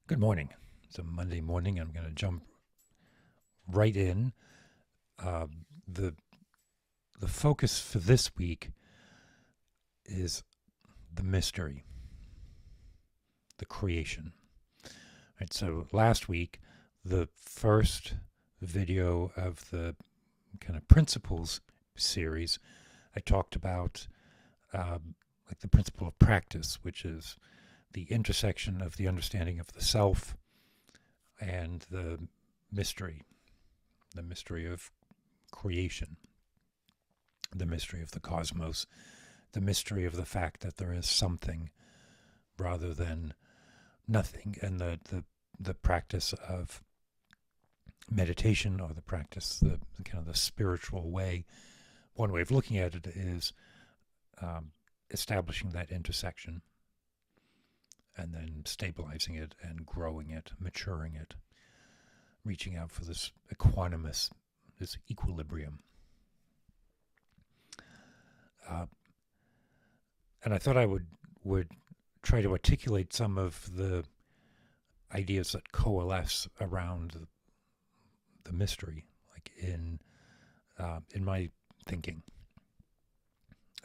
Good morning. It's a Monday morning. I'm going to jump right in. Uh, the the focus for this week is the mystery, the creation. Right. So last week, the first video of the kind of principles series, I talked about like the principle of practice, which is the intersection of the understanding of the self and mystery, the mystery of creation, the mystery of the cosmos, the mystery of the fact that there is something rather than nothing, and the practice of meditation, or the practice, the kind of the spiritual way. One way of looking at it is establishing that intersection and then stabilizing it and growing it, maturing it, reaching out for this equanimous, this equilibrium. And I thought I would try to articulate some of the ideas that coalesce around the mystery, like in my thinking.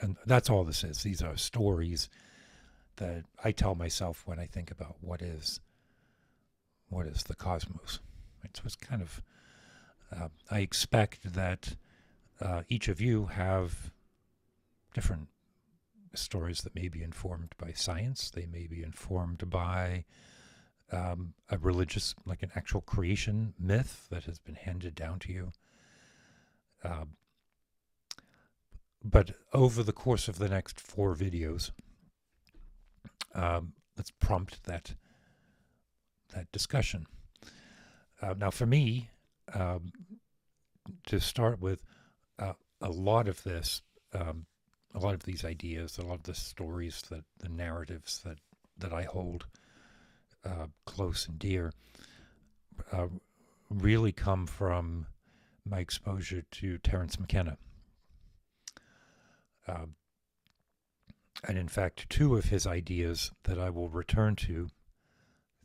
And that's all this is. These are stories that I tell myself when I think about what is the cosmos. Right? So it's kind of, I expect that each of you have different stories that may be informed by science. They may be informed by a religious, like an actual creation myth that has been handed down to you. But over the course of the next 4 videos, let's prompt that discussion. Now, for me, to start with, a lot of this, a lot of these ideas, a lot of the stories, the narratives that I hold close and dear, really come from my exposure to Terence McKenna. And in fact, 2 of his ideas that I will return to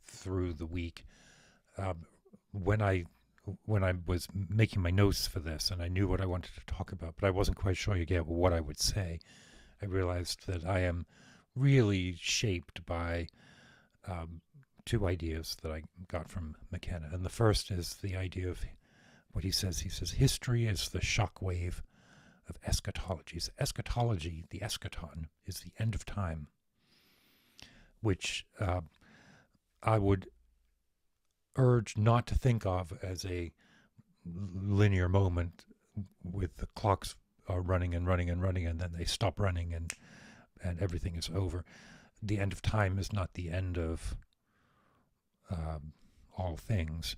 through the week, when I was making my notes for this, and I knew what I wanted to talk about, but I wasn't quite sure yet what I would say, I realized that I am really shaped by 2 ideas that I got from McKenna. And the first is the idea of what he says. He says, history is the shockwave of eschatology. So eschatology, the eschaton, is the end of time, which I would urge not to think of as a linear moment with the clocks are running and running and running, and then they stop running and everything is over. The end of time is not the end of all things.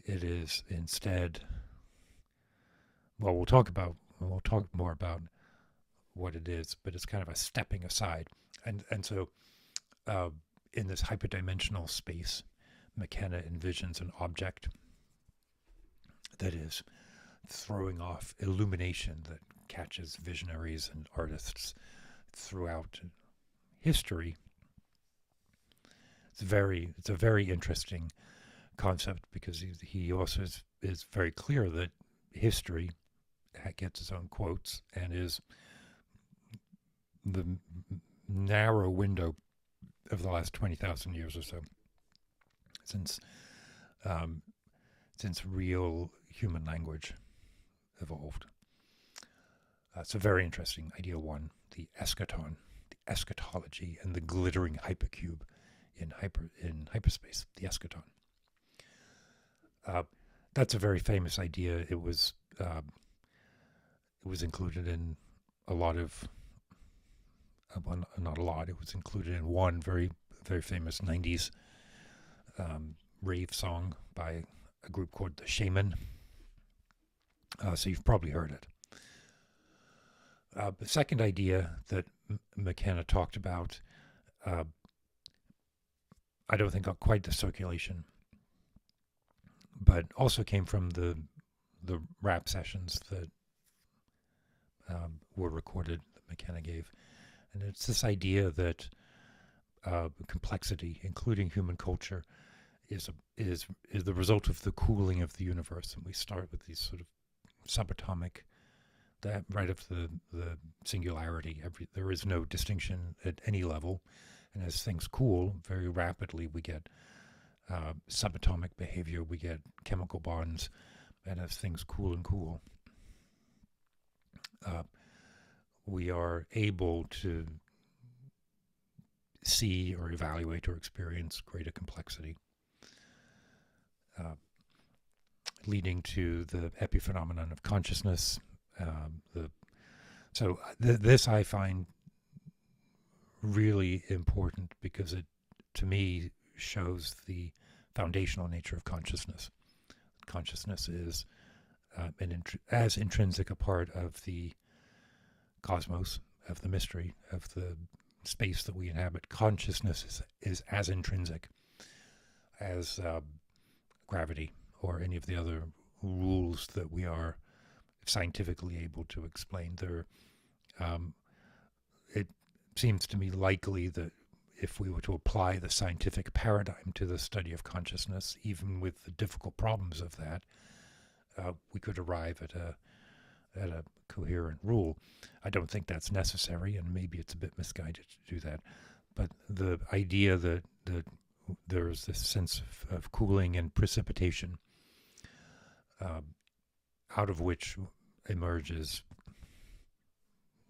It is instead, well, we'll talk more about what it is, but it's kind of a stepping aside. And so in this hyperdimensional space, McKenna envisions an object that is throwing off illumination that catches visionaries and artists throughout history. It's a very interesting concept, because he also is very clear that history gets its own quotes and is the narrow window of the last 20,000 years or so since real human language evolved. So very interesting. Idea 1, the eschaton, the eschatology, and the glittering hypercube in hyperspace, the eschaton. That's a very famous idea. It was included in a lot of, not a lot, it was included in one very, very famous 90s rave song by a group called The Shaman. So you've probably heard it. The second idea that McKenna talked about, I don't think got quite the circulation, but also came from the rap sessions that were recorded that McKenna gave. And it's this idea that complexity, including human culture, is the result of the cooling of the universe, and we start with these sort of subatomic, that right up to the singularity. There is no distinction at any level, and as things cool very rapidly, we get subatomic behavior, we get chemical bonds, and as things cool and cool, we are able to see or evaluate or experience greater complexity, leading to the epiphenomenon of consciousness. This I find really important because it, to me, shows the foundational nature of consciousness. Consciousness is as intrinsic a part of the cosmos, of the mystery, of the space that we inhabit. Consciousness is as intrinsic as gravity or any of the other rules that we are scientifically able to explain. It seems to me likely that if we were to apply the scientific paradigm to the study of consciousness, even with the difficult problems of that, we could arrive at a coherent rule. I don't think that's necessary, and maybe it's a bit misguided to do that. But the idea that there's this sense of cooling and precipitation, out of which emerges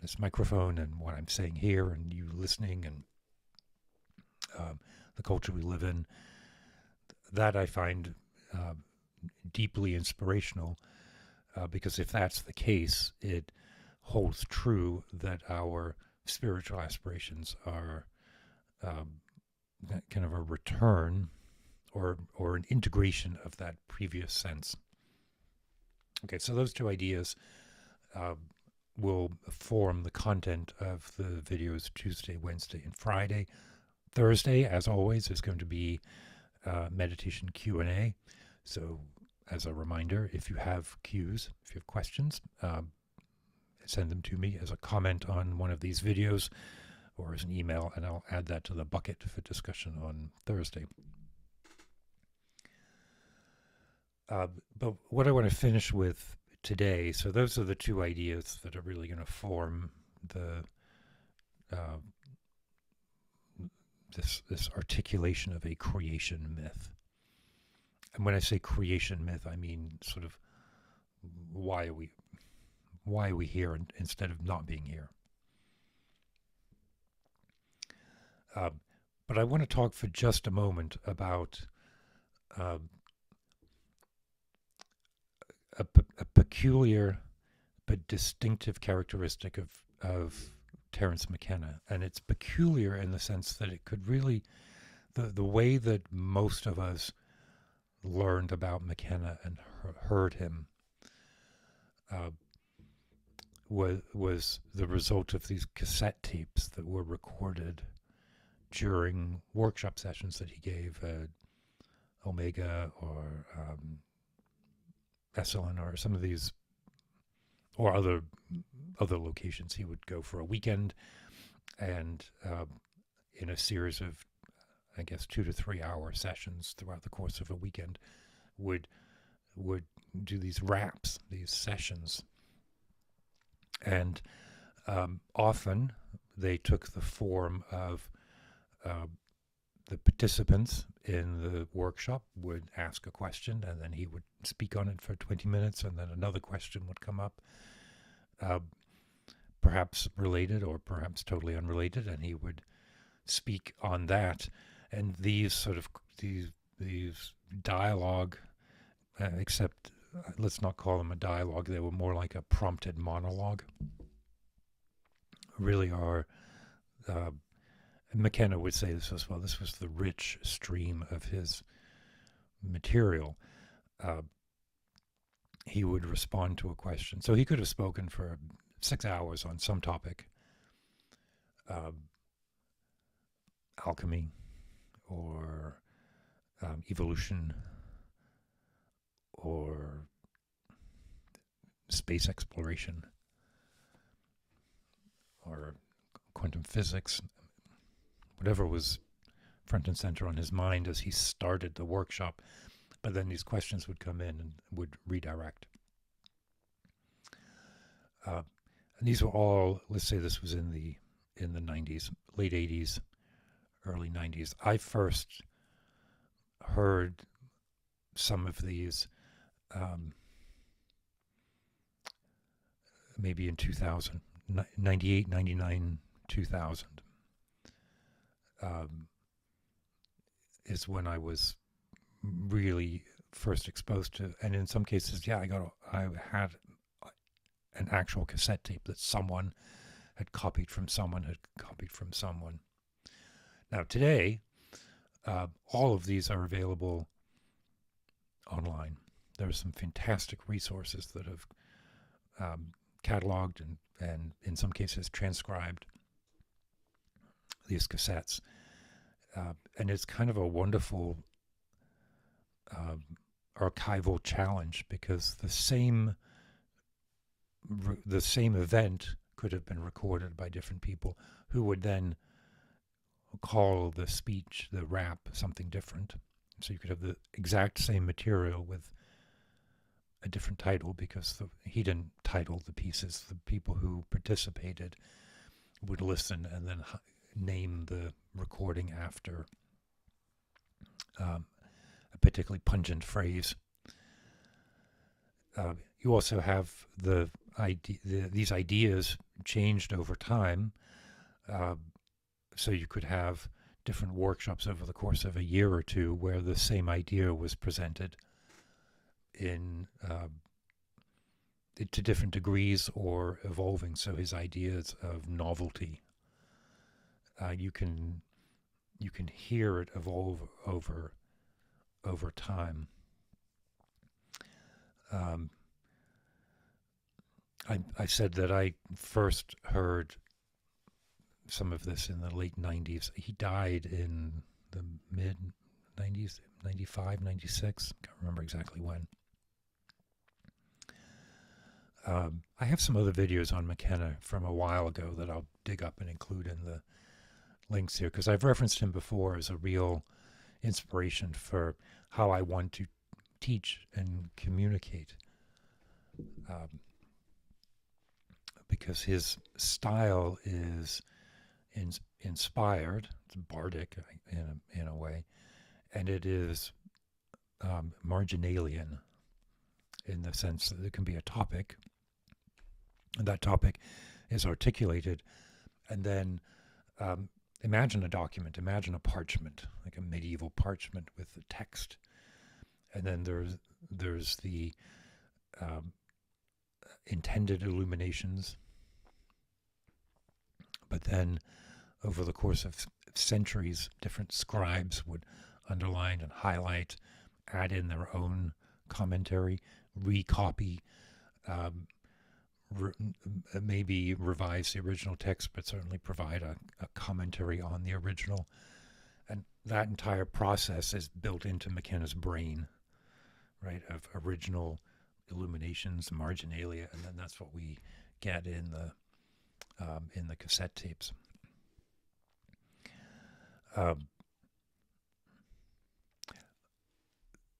this microphone and what I'm saying here, and you listening, and the culture we live in, that I find deeply inspirational, because if that's the case, it holds true that our spiritual aspirations are kind of a return or an integration of that previous sense. Okay, so those two ideas will form the content of the videos Tuesday, Wednesday, and Friday. Thursday, as always, is going to be meditation Q&A. So as a reminder, if you have cues, if you have questions, send them to me as a comment on one of these videos or as an email, and I'll add that to the bucket for discussion on Thursday. But what I want to finish with today, so those are the two ideas that are really going to form the this articulation of a creation myth. And when I say creation myth, I mean sort of why are we here instead of not being here. But I want to talk for just a moment about a peculiar but distinctive characteristic of Terence McKenna. And it's peculiar in the sense that it could really, the way that most of us learned about McKenna and heard him was the result of these cassette tapes that were recorded during workshop sessions that he gave at Omega or Esalen or some of these, or other locations. He would go for a weekend, and in a series of, I guess, 2 to 3 hour sessions throughout the course of a weekend, would do these raps, these sessions. And often they took the form of the participants in the workshop would ask a question, and then he would speak on it for 20 minutes, and then another question would come up, perhaps related or perhaps totally unrelated, and he would speak on that. And these sort of these dialogue, except let's not call them a dialogue, they were more like a prompted monologue, really are, McKenna would say this as well, this was the rich stream of his material. He would respond to a question. So he could have spoken for 6 hours on some topic, alchemy or evolution or space exploration or quantum physics, whatever was front and center on his mind as he started the workshop. But then these questions would come in and would redirect. And these were all, let's say this was in the 90s, late 80s, early 90s. I first heard some of these maybe in 2000, 98, 99, 2000 is when I was really first exposed to, and in some cases, yeah, I had an actual cassette tape that someone had copied from someone. Now today, all of these are available online. There are some fantastic resources that have cataloged and in some cases transcribed these cassettes. And it's kind of a wonderful archival challenge, because the same event could have been recorded by different people who would then call the speech, the rap, something different. So you could have the exact same material with a different title, because he didn't title the pieces. The people who participated would listen and then name the recording after a particularly pungent phrase. You also have these ideas changed over time. So you could have different workshops over the course of a year or two where the same idea was presented in to different degrees or evolving. So his ideas of novelty, you can hear it evolve over time. I said that I first heard some of this in the late 90s. He died in the mid 90s, 95, 96. Can't remember exactly when. I have some other videos on McKenna from a while ago that I'll dig up and include in the links here, because I've referenced him before as a real inspiration for how I want to teach and communicate. Because his style is inspired, it's bardic in a way, and it is marginalian in the sense that it can be a topic, and that topic is articulated, and then imagine a document, imagine a parchment, like a medieval parchment with the text, and then there's the intended illuminations, but then over the course of centuries, different scribes would underline and highlight, add in their own commentary, recopy, maybe revise the original text, but certainly provide a commentary on the original. And that entire process is built into McKenna's brain, right, of original illuminations, marginalia, and then that's what we get in the cassette tapes.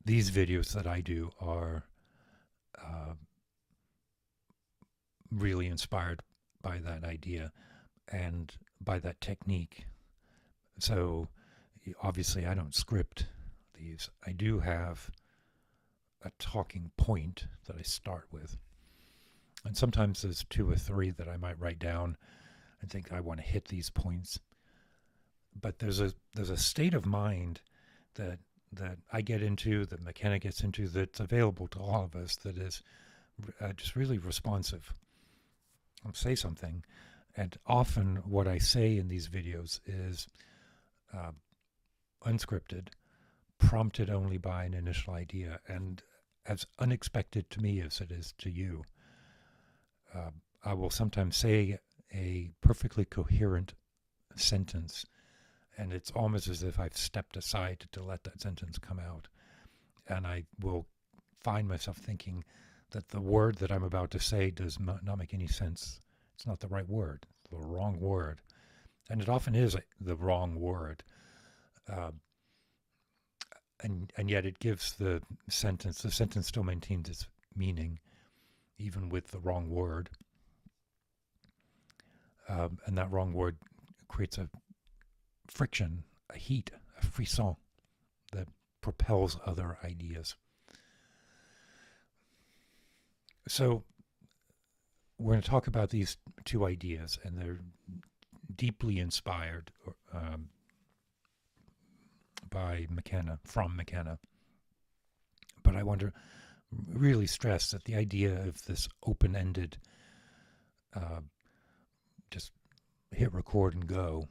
These videos that I do are really inspired by that idea and by that technique. So obviously I don't script these. I do have a talking point that I start with. And sometimes there's 2 or 3 that I might write down and think I want to hit these points. But there's a state of mind that I get into, that McKenna gets into, that's available to all of us, that is just really responsive. I'll say something, and often what I say in these videos is unscripted, prompted only by an initial idea, and as unexpected to me as it is to you. I will sometimes say a perfectly coherent sentence, and it's almost as if I've stepped aside to let that sentence come out. And I will find myself thinking that the word that I'm about to say does not make any sense. It's not the right word. It's the wrong word. And it often is the wrong word. uh, and yet it gives the sentence still maintains its meaning, even with the wrong word. And that wrong word creates a friction, a heat, a frisson that propels other ideas. So we're going to talk about these two ideas, and they're deeply inspired by McKenna, from McKenna. But I want to really stress that the idea of this open-ended, just hit record and go,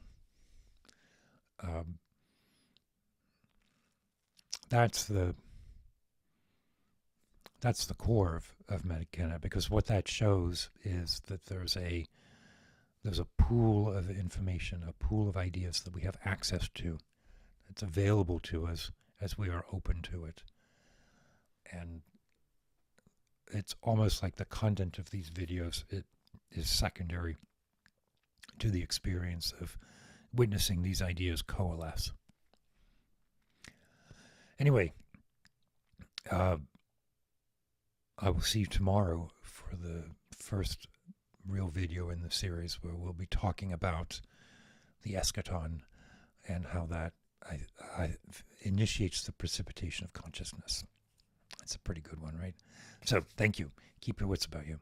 that's the core of McKenna, because what that shows is that there's a pool of information, a pool of ideas that we have access to. It's available to us as we are open to it. And it's almost like the content of these videos, it is secondary to the experience of witnessing these ideas coalesce. Anyway, I will see you tomorrow for the first real video in the series, where we'll be talking about the eschaton and how that initiates the precipitation of consciousness. It's a pretty good one, right? So thank you. Keep your wits about you.